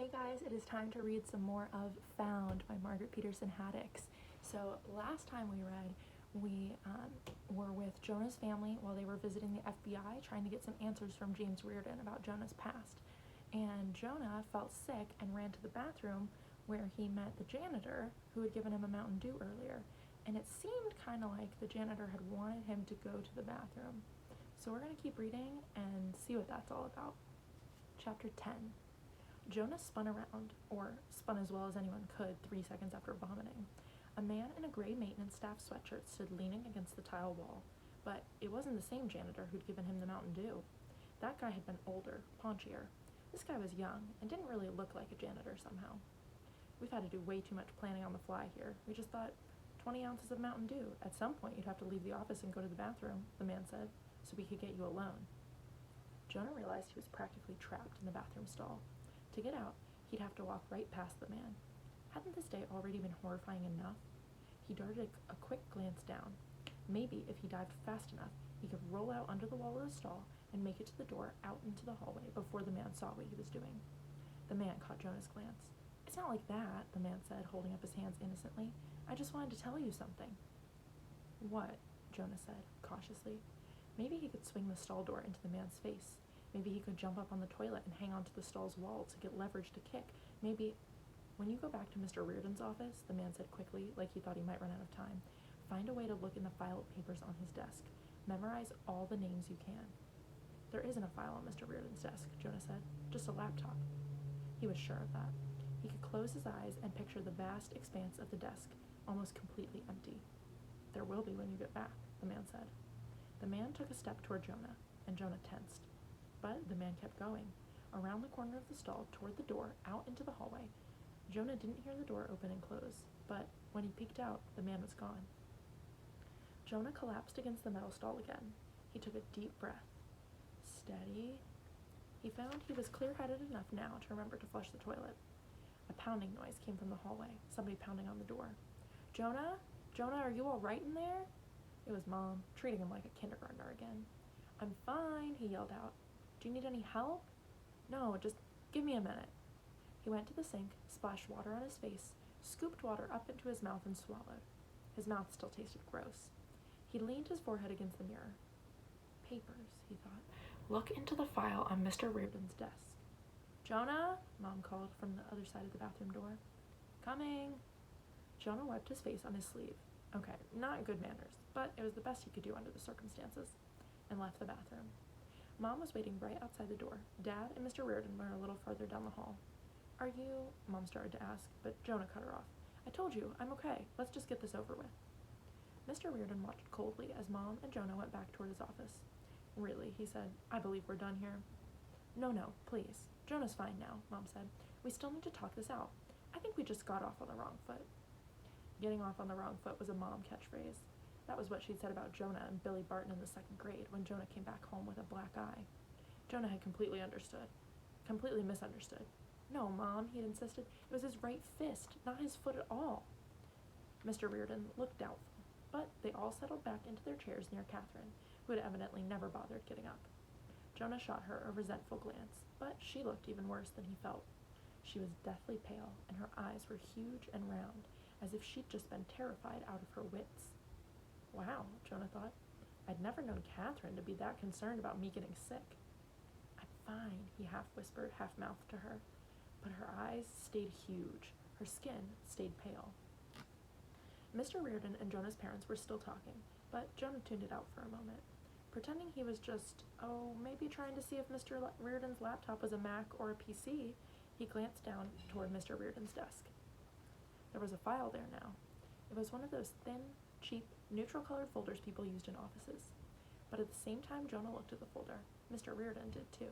Hey guys, it is time to read some more of Found by Margaret Peterson Haddix. So last time we read, we were with Jonah's family while they were visiting the FBI trying to get some answers from James Reardon about Jonah's past. And Jonah felt sick and ran to the bathroom where he met the janitor who had given him a Mountain Dew earlier. And it seemed kind of like the janitor had wanted him to go to the bathroom. So we're going to keep reading and see what that's all about. Chapter 10. Jonah spun around, or spun as well as anyone could 3 seconds after vomiting. A man in a gray maintenance staff sweatshirt stood leaning against the tile wall, but it wasn't the same janitor who'd given him the Mountain Dew. That guy had been older, paunchier. This guy was young and didn't really look like a janitor somehow. We've had to do way too much planning on the fly here. We just thought 20 ounces of Mountain Dew. At some point you'd have to leave the office and go to the bathroom, the man said, so we could get you a loan. Jonah realized he was practically trapped in the bathroom stall. To get out, he'd have to walk right past the man. Hadn't this day already been horrifying enough? He darted a quick glance down. Maybe if he dived fast enough, he could roll out under the wall of the stall and make it to the door out into the hallway before the man saw what he was doing. The man caught Jonah's glance. "It's not like that," the man said, holding up his hands innocently. "I just wanted to tell you something." "What?" Jonah said, cautiously. Maybe he could swing the stall door into the man's face. Maybe he could jump up on the toilet and hang onto the stall's wall to get leverage to kick. Maybe... "When you go back to Mr. Reardon's office," the man said quickly, like he thought he might run out of time, "find a way to look in the file of papers on his desk. Memorize all the names you can." "There isn't a file on Mr. Reardon's desk," Jonah said. "Just a laptop." He was sure of that. He could close his eyes and picture the vast expanse of the desk, almost completely empty. "There will be when you get back," the man said. The man took a step toward Jonah, and Jonah tensed. But the man kept going, around the corner of the stall, toward the door, out into the hallway. Jonah didn't hear the door open and close, but when he peeked out, the man was gone. Jonah collapsed against the metal stall again. He took a deep breath. Steady. He found he was clear-headed enough now to remember to flush the toilet. A pounding noise came from the hallway, somebody pounding on the door. "Jonah? Jonah, are you all right in there?" It was Mom, treating him like a kindergartner again. "I'm fine," he yelled out. "Do you need any help?" "No, just give me a minute." He went to the sink, splashed water on his face, scooped water up into his mouth and swallowed. His mouth still tasted gross. He leaned his forehead against the mirror. "Papers," he thought. "Look into the file on Mr. Reardon's desk." "Jonah?" Mom called from the other side of the bathroom door. "Coming." Jonah wiped his face on his sleeve. Okay, not good manners, but it was the best he could do under the circumstances, and left the bathroom. Mom was waiting right outside the door. Dad and Mr. Reardon were a little farther down the hall. "Are you—" Mom started to ask, but Jonah cut her off. "I told you, I'm okay. Let's just get this over with." Mr. Reardon watched coldly as Mom and Jonah went back toward his office. "Really," he said, "I believe we're done here." No, please. Jonah's fine now," Mom said. "We still need to talk this out. I think we just got off on the wrong foot." Getting off on the wrong foot was a Mom catchphrase. That was what she'd said about Jonah and Billy Barton in the 2nd grade when Jonah came back home with a black eye. Jonah had completely misunderstood. "No, Mom," he'd insisted. "It was his right fist, not his foot at all." Mr. Reardon looked doubtful, but they all settled back into their chairs near Catherine, who had evidently never bothered getting up. Jonah shot her a resentful glance, but she looked even worse than he felt. She was deathly pale, and her eyes were huge and round, as if she'd just been terrified out of her wits. Wow, Jonah thought. I'd never known Catherine to be that concerned about me getting sick. "I'm fine," he half-whispered, half-mouthed to her. But her eyes stayed huge. Her skin stayed pale. Mr. Reardon and Jonah's parents were still talking, but Jonah tuned it out for a moment. Pretending he was just, maybe trying to see if Mr. Reardon's laptop was a Mac or a PC, he glanced down toward Mr. Reardon's desk. There was a file there now. It was one of those thin, cheap, neutral-colored folders people used in offices. But at the same time Jonah looked at the folder, Mr. Reardon did too.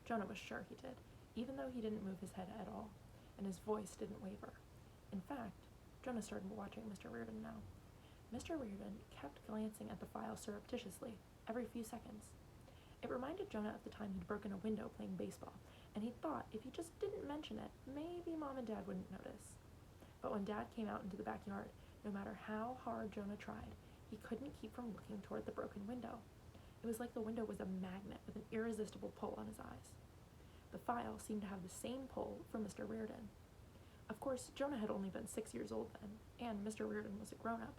Jonah was sure he did, even though he didn't move his head at all, and his voice didn't waver. In fact, Jonah started watching Mr. Reardon now. Mr. Reardon kept glancing at the file surreptitiously, every few seconds. It reminded Jonah of the time he'd broken a window playing baseball, and he thought if he just didn't mention it, maybe Mom and Dad wouldn't notice. But when Dad came out into the backyard, no matter how hard Jonah tried, he couldn't keep from looking toward the broken window. It was like the window was a magnet with an irresistible pull on his eyes. The file seemed to have the same pull for Mr. Reardon. Of course, Jonah had only been 6 years old then, and Mr. Reardon was a grown-up.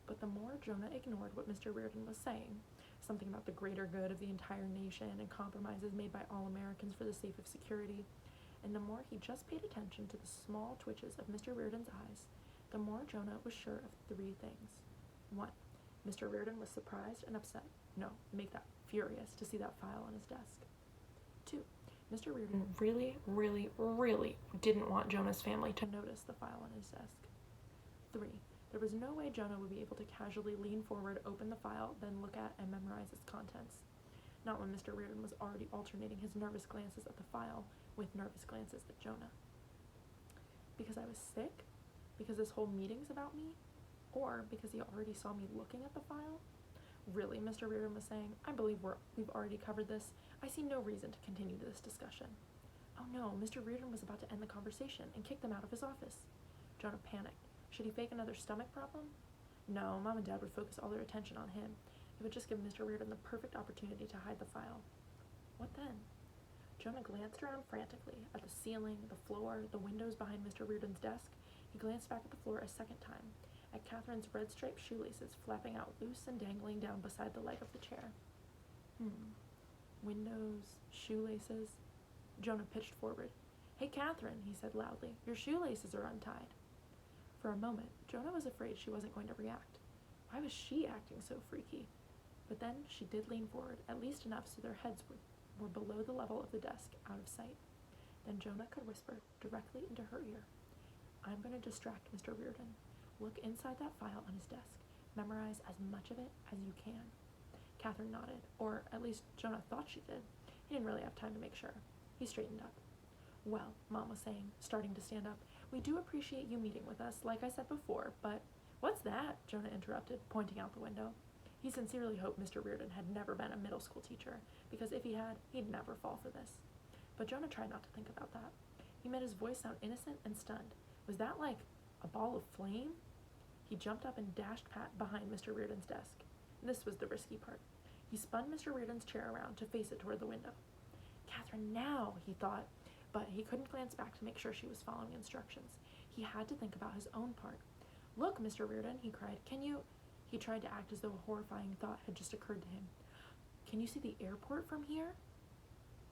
But the more Jonah ignored what Mr. Reardon was saying, something about the greater good of the entire nation and compromises made by all Americans for the sake of security, and the more he just paid attention to the small twitches of Mr. Reardon's eyes, the more Jonah was sure of 3 things. 1. Mr. Reardon was surprised and upset. No, make that furious to see that file on his desk. 2. Mr. Reardon really, really, really didn't want Jonah's family to notice the file on his desk. 3. There was no way Jonah would be able to casually lean forward, open the file, then look at and memorize its contents. Not when Mr. Reardon was already alternating his nervous glances at the file with nervous glances at Jonah. Because I was sick? Because this whole meeting's about me? Or because he already saw me looking at the file? Really, Mr. Reardon was saying, I believe we've already covered this. I see no reason to continue this discussion. Oh no, Mr. Reardon was about to end the conversation and kick them out of his office. Jonah panicked. Should he fake another stomach problem? No, Mom and Dad would focus all their attention on him. It would just give Mr. Reardon the perfect opportunity to hide the file. What then? Jonah glanced around frantically at the ceiling, the floor, the windows behind Mr. Reardon's desk. He glanced back at the floor a second time, at Catherine's red-striped shoelaces flapping out loose and dangling down beside the leg of the chair. Windows, shoelaces. Jonah pitched forward. Hey, Catherine, he said loudly, your shoelaces are untied. For a moment, Jonah was afraid she wasn't going to react. Why was she acting so freaky? But then she did lean forward, at least enough so their heads were below the level of the desk, out of sight. Then Jonah could whisper directly into her ear. I'm going to distract Mr. Reardon. Look inside that file on his desk. Memorize as much of it as you can. Catherine nodded, or at least Jonah thought she did. He didn't really have time to make sure. He straightened up. Well, Mom was saying, starting to stand up, we do appreciate you meeting with us, like I said before, but... What's that? Jonah interrupted, pointing out the window. He sincerely hoped Mr. Reardon had never been a middle school teacher, because if he had, he'd never fall for this. But Jonah tried not to think about that. He made his voice sound innocent and stunned. Was that like a ball of flame? He jumped up and dashed behind Mr. Reardon's desk. This was the risky part. He spun Mr. Reardon's chair around to face it toward the window. Catherine, now, he thought, but he couldn't glance back to make sure she was following instructions. He had to think about his own part. Look, Mr. Reardon, he cried. Can you... He tried to act as though a horrifying thought had just occurred to him. Can you see the airport from here?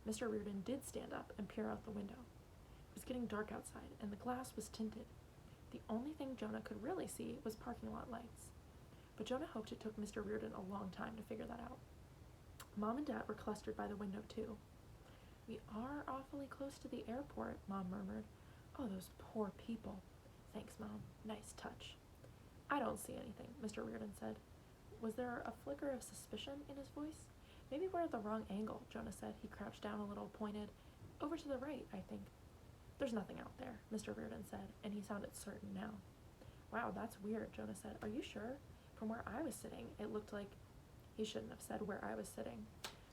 Mr. Reardon did stand up and peer out the window. It was getting dark outside, and the glass was tinted. The only thing Jonah could really see was parking lot lights. But Jonah hoped it took Mr. Reardon a long time to figure that out. Mom and Dad were clustered by the window, too. We are awfully close to the airport, Mom murmured. Oh, those poor people. Thanks, Mom. Nice touch. I don't see anything, Mr. Reardon said. Was there a flicker of suspicion in his voice? Maybe we're at the wrong angle, Jonah said. He crouched down a little, pointed. Over to the right, I think. There's nothing out there, Mr. Reardon said, and he sounded certain now. Wow, that's weird, Jonah said. Are you sure? From where I was sitting, it looked like... He shouldn't have said where I was sitting.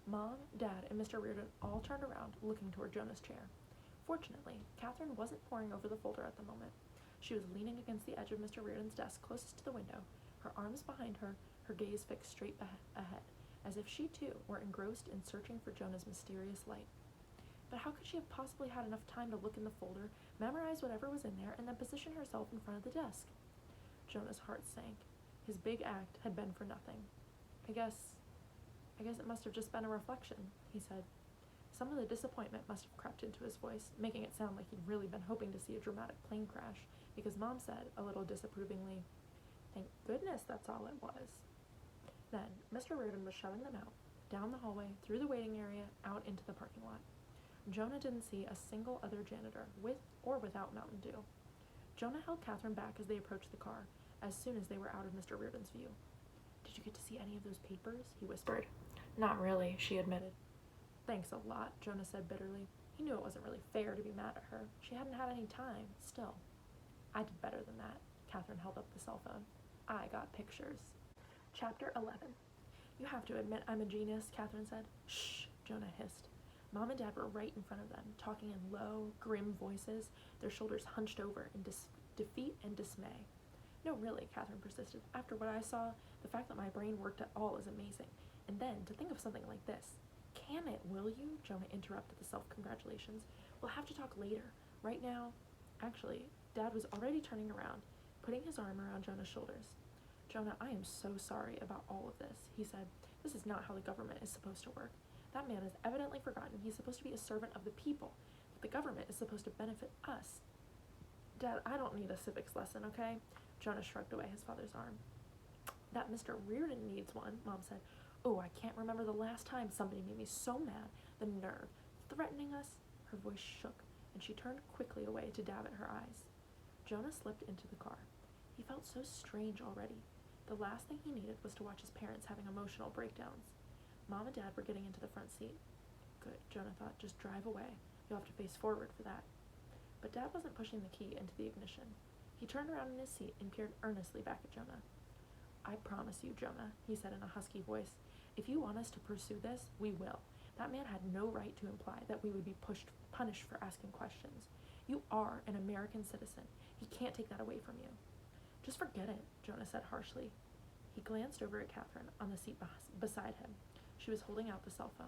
Mom, Dad, and Mr. Reardon all turned around, looking toward Jonah's chair. Fortunately, Catherine wasn't poring over the folder at the moment. She was leaning against the edge of Mr. Reardon's desk closest to the window, her arms behind her, her gaze fixed straight ahead, as if she too were engrossed in searching for Jonah's mysterious light. But how could she have possibly had enough time to look in the folder, memorize whatever was in there, and then position herself in front of the desk? Jonah's heart sank. His big act had been for nothing. I guess it must have just been a reflection, he said. Some of the disappointment must have crept into his voice, making it sound like he'd really been hoping to see a dramatic plane crash, because Mom said, a little disapprovingly, Thank goodness that's all it was. Then, Mr. Reardon was shoving them out, down the hallway, through the waiting area, out into the parking lot. Jonah didn't see a single other janitor, with or without Mountain Dew. Jonah held Catherine back as they approached the car, as soon as they were out of Mr. Reardon's view. Did you get to see any of those papers? He whispered. Not really, she admitted. Thanks a lot, Jonah said bitterly. He knew it wasn't really fair to be mad at her. She hadn't had any time, still. I did better than that. Catherine held up the cell phone. I got pictures. Chapter 11. You have to admit I'm a genius, Catherine said. Shh, Jonah hissed. Mom and Dad were right in front of them, talking in low, grim voices, their shoulders hunched over in defeat and dismay. No, really, Catherine persisted. After what I saw, the fact that my brain worked at all is amazing. And then, to think of something like this. Can it, will you? Jonah interrupted the self-congratulations. We'll have to talk later. Right now, actually, Dad was already turning around, putting his arm around Jonah's shoulders. Jonah, I am so sorry about all of this, he said. This is not how the government is supposed to work. That man has evidently forgotten he's supposed to be a servant of the people, that the government is supposed to benefit us. Dad, I don't need a civics lesson, okay? Jonah shrugged away his father's arm. That Mr. Reardon needs one, Mom said. Oh, I can't remember the last time somebody made me so mad. The nerve. Threatening us? Her voice shook, and she turned quickly away to dab at her eyes. Jonah slipped into the car. He felt so strange already. The last thing he needed was to watch his parents having emotional breakdowns. Mom and Dad were getting into the front seat. Good, Jonah thought. Just drive away. You'll have to face forward for that. But Dad wasn't pushing the key into the ignition. He turned around in his seat and peered earnestly back at Jonah. I promise you, Jonah, he said in a husky voice, if you want us to pursue this, we will. That man had no right to imply that we would be punished for asking questions. You are an American citizen. He can't take that away from you. Just forget it, Jonah said harshly. He glanced over at Catherine on the seat beside him. She was holding out the cell phone.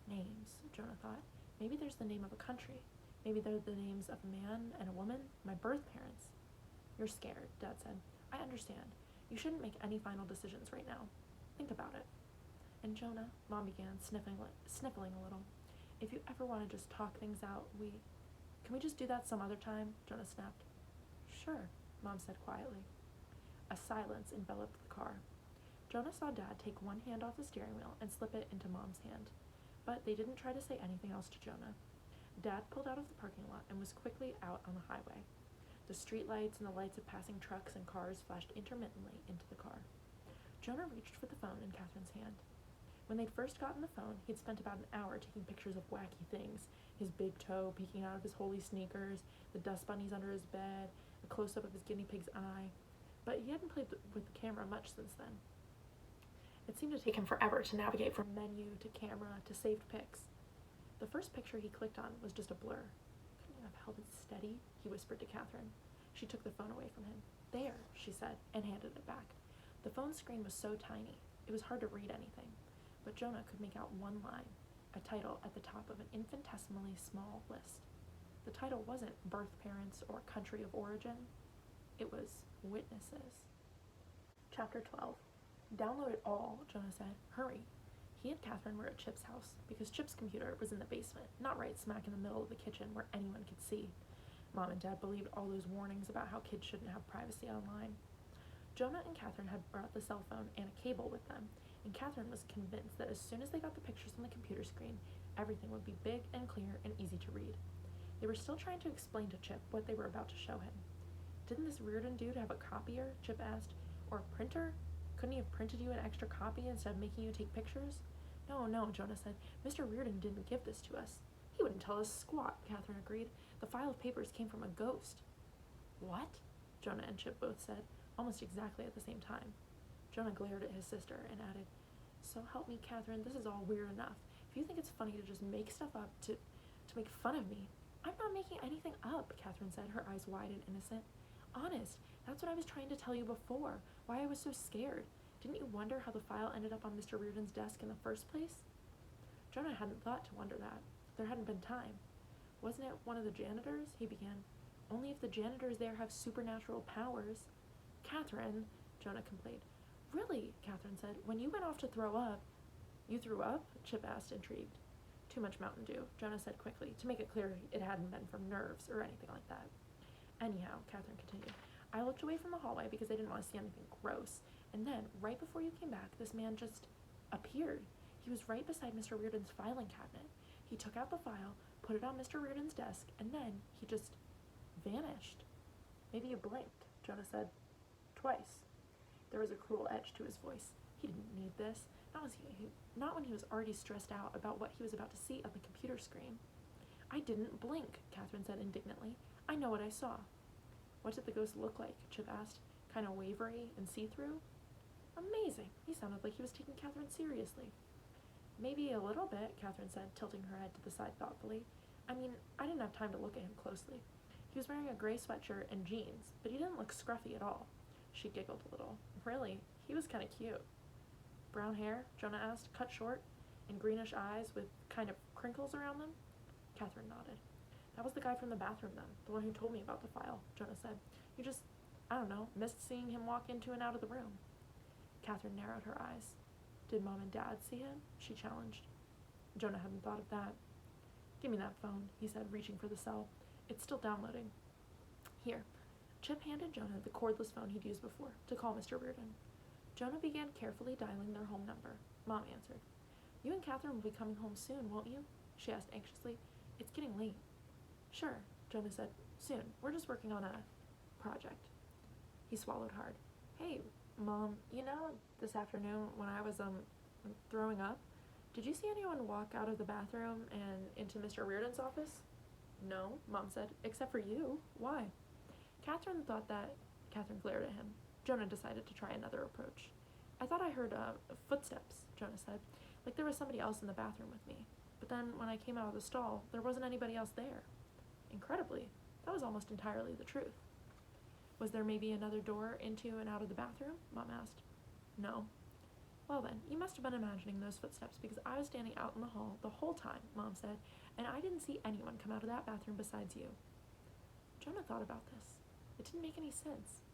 Names, Jonah thought. Maybe there's the name of a country. Maybe they're the names of a man and a woman, my birth parents. You're scared, Dad said. I understand. You shouldn't make any final decisions right now. Think about it. And Jonah, Mom began, sniffling a little. If you ever want to just talk things out, Can we just do that some other time? Jonah snapped. Sure, Mom said quietly. A silence enveloped the car. Jonah saw Dad take one hand off the steering wheel and slip it into Mom's hand. But they didn't try to say anything else to Jonah. Dad pulled out of the parking lot and was quickly out on the highway. The street lights and the lights of passing trucks and cars flashed intermittently into the car. Jonah reached for the phone in Catherine's hand. When they'd first gotten the phone, he'd spent about an hour taking pictures of wacky things, his big toe peeking out of his holey sneakers, the dust bunnies under his bed, a close-up of his guinea pig's eye. But he hadn't played with the camera much since then. It seemed to take him forever to navigate from menu to camera to saved pics. The first picture he clicked on was just a blur. Couldn't you have held it steady? He whispered to Catherine. She took the phone away from him. There, she said, and handed it back. The phone screen was so tiny, it was hard to read anything. But Jonah could make out one line, a title at the top of an infinitesimally small list. The title wasn't birth parents or country of origin. It was witnesses. Chapter 12. Download it all, Jonah said. Hurry. He and Catherine were at Chip's house, because Chip's computer was in the basement, not right smack in the middle of the kitchen where anyone could see. Mom and Dad believed all those warnings about how kids shouldn't have privacy online. Jonah and Catherine had brought the cell phone and a cable with them, and Catherine was convinced that as soon as they got the pictures on the computer screen, everything would be big and clear and easy to read. They were still trying to explain to Chip what they were about to show him. Didn't this Reardon dude have a copier? Chip asked. Or a printer? Couldn't he have printed you an extra copy instead of making you take pictures? No, Jonah said. Mr. Reardon didn't give this to us. He wouldn't tell us squat, Catherine agreed. The file of papers came from a ghost. What? Jonah and Chip both said, almost exactly at the same time. Jonah glared at his sister and added, So help me, Catherine, this is all weird enough. If you think it's funny to just make stuff up to make fun of me, I'm not making anything up, Catherine said, her eyes wide and innocent. Honest, that's what I was trying to tell you before, why I was so scared. Didn't you wonder how the file ended up on Mr. Reardon's desk in the first place? Jonah hadn't thought to wonder that. There hadn't been time. Wasn't it one of the janitors? He began. Only if the janitors there have supernatural powers. Catherine, Jonah complained. Really, Catherine said, when you went off to throw up. You threw up? Chip asked, intrigued. Too much Mountain Dew, Jonah said quickly, to make it clear it hadn't been from nerves or anything like that. Anyhow, Catherine continued, I looked away from the hallway because I didn't want to see anything gross, and then, right before you came back, this man just appeared. He was right beside Mr. Reardon's filing cabinet. He took out the file, put it on Mr. Reardon's desk, and then he just vanished. Maybe you blinked, Jonah said. Twice. There was a cruel edge to his voice. He didn't need this. Not when he was already stressed out about what he was about to see on the computer screen. I didn't blink, Catherine said indignantly. I know what I saw. What did the ghost look like? Chip asked. Kind of wavery and see-through? Amazing. He sounded like he was taking Catherine seriously. Maybe a little bit, Catherine said, tilting her head to the side thoughtfully. I mean, I didn't have time to look at him closely. He was wearing a gray sweatshirt and jeans, but he didn't look scruffy at all. She giggled a little. Really? He was kind of cute. Brown hair? Jonah asked. Cut short? and greenish eyes with kind of crinkles around them? Catherine nodded. That was the guy from the bathroom then, the one who told me about the file, Jonah said. You just, I don't know, missed seeing him walk into and out of the room. Catherine narrowed her eyes. Did Mom and Dad see him? She challenged. Jonah hadn't thought of that. Give me that phone, he said, reaching for the cell. It's still downloading. Here. Chip handed Jonah the cordless phone he'd used before to call Mr. Reardon. Jonah began carefully dialing their home number. Mom answered. You and Catherine will be coming home soon, won't you? She asked anxiously. It's getting late. Sure, Jonah said. Soon. We're just working on a project. He swallowed hard. Hey, Mom, you know, this afternoon when I was throwing up, did you see anyone walk out of the bathroom and into Mr. Reardon's office? No, Mom said, except for you. Why? Catherine glared at him. Jonah decided to try another approach. I thought I heard footsteps, Jonah said, like there was somebody else in the bathroom with me. But then when I came out of the stall, there wasn't anybody else there. Incredibly, that was almost entirely the truth. Was there maybe another door into and out of the bathroom? Mom asked. No. Well then, you must have been imagining those footsteps because I was standing out in the hall the whole time, Mom said, and I didn't see anyone come out of that bathroom besides you. Jonah thought about this. It didn't make any sense.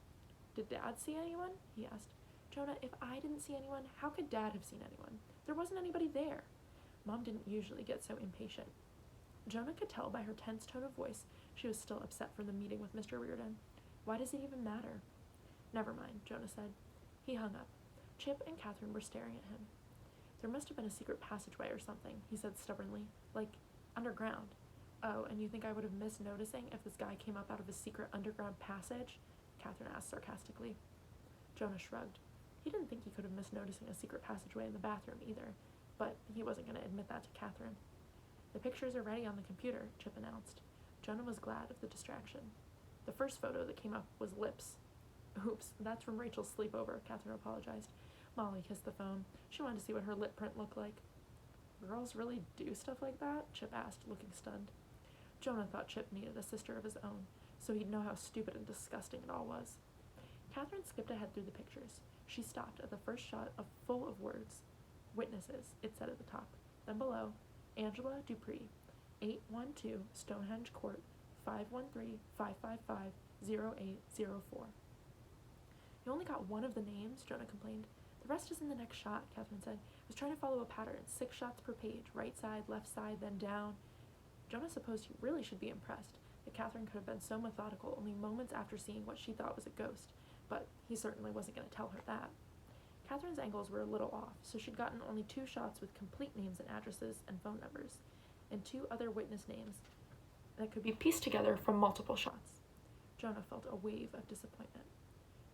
Did Dad see anyone? He asked. Jonah, if I didn't see anyone, how could Dad have seen anyone? There wasn't anybody there. Mom didn't usually get so impatient. Jonah could tell by her tense tone of voice she was still upset from the meeting with Mr. Reardon. Why does it even matter? Never mind, Jonah said. He hung up. Chip and Catherine were staring at him. There must have been a secret passageway or something, he said stubbornly, like underground. Oh, and you think I would have missed noticing if this guy came up out of a secret underground passage? Catherine asked sarcastically. Jonah shrugged. He didn't think he could have missed noticing a secret passageway in the bathroom either, but he wasn't going to admit that to Catherine. The pictures are ready on the computer, Chip announced. Jonah was glad of the distraction. The first photo that came up was lips. Oops, that's from Rachel's sleepover, Catherine apologized. Molly kissed the phone. She wanted to see what her lip print looked like. Girls really do stuff like that? Chip asked, looking stunned. Jonah thought Chip needed a sister of his own, so he'd know how stupid and disgusting it all was. Catherine skipped ahead through the pictures. She stopped at the first shot full of words. Witnesses, it said at the top. Then below, Angela Dupree, 812 Stonehenge Court, 513-555-0804. You only got one of the names, Jonah complained. The rest is in the next shot, Catherine said. I was trying to follow a pattern, 6 shots per page, right side, left side, then down. Jonah supposed he really should be impressed that Catherine could have been so methodical only moments after seeing what she thought was a ghost, but he certainly wasn't going to tell her that. Catherine's angles were a little off, so she'd gotten only 2 shots with complete names and addresses and phone numbers, and 2 other witness names that could be pieced together from multiple shots. Jonah felt a wave of disappointment.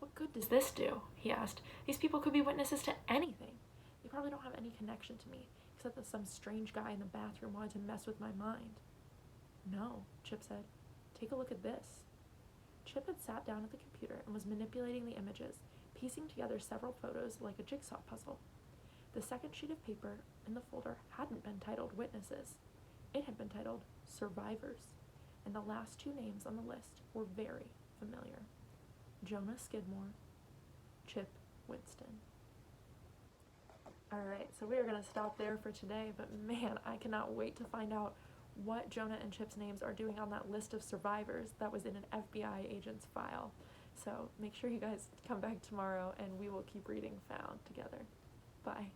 What good does this do? He asked. These people could be witnesses to anything. They probably don't have any connection to me, except that some strange guy in the bathroom wanted to mess with my mind. No, Chip said. Take a look at this. Chip had sat down at the computer and was manipulating the images, piecing together several photos like a jigsaw puzzle. The second sheet of paper in the folder hadn't been titled Witnesses. It had been titled Survivors, and the last 2 names on the list were very familiar. Jonah Skidmore, Chip Winston. Alright, so we are going to stop there for today, but man, I cannot wait to find out what Jonah and Chip's names are doing on that list of survivors that was in an FBI agent's file. So make sure you guys come back tomorrow and we will keep reading Found together. Bye.